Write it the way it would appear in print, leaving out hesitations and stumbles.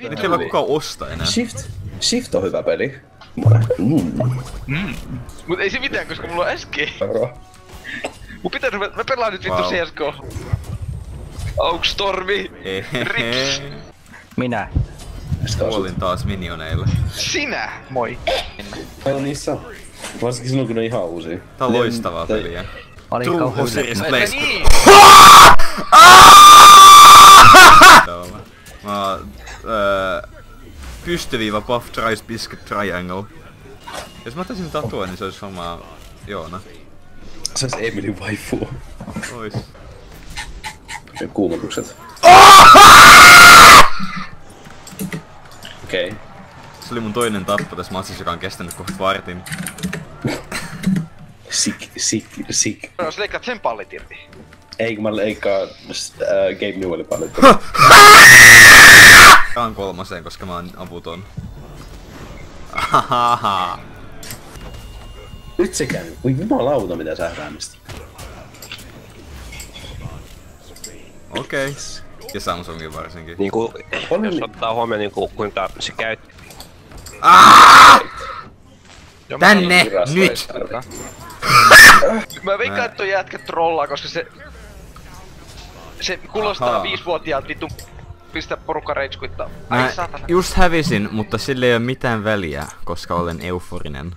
Niitä ei voi kukaan ostaa enää. Shift on hyvä peli. Mut ei se mitään, koska mulla on SG. Mun pitää mä pelaan nyt vittu CSGO. Augstormi! Rips! Minä. Kuolin taas minioneille. Sinä! Moi! Meillä on niissä. Varsinkin silloin kun ne on ihan uusia. Tää on loistavaa peliä. True Osiris Blaze. Niin! Mä pystyviiva Puff Rice Biscuit Triangle. Jos mä ottaisin tatua, niin se olisi varmaan Joona. Se olisi Emilyn waifu. Ois. Ja kuumotukset. Okei. Se oli mun toinen tappo tässä matsissa, joka on kestänyt kohta vartin. Sick. Jos leikkaat sen pallit irti. Ei kun mä leikkaan Gabe Newellin paljon. Kaan kolmoseen, koska mä oon aputon. Ahaha. Nyt se käy. Voi jumalauta mitä sähräämistä. Okei. Ja Samsungin varsinkin. Niinku, jos ottaa huomioon niinku kuinka se käy. Tänne! Nyt! Mä veikkaan, että toi jätkä trollaa, koska se kuulostaa 5-vuotiaalta vittu pistää porukka ragequittaa. Mä just hävisin, mutta sille ei oo mitään väliä, koska olen euforinen.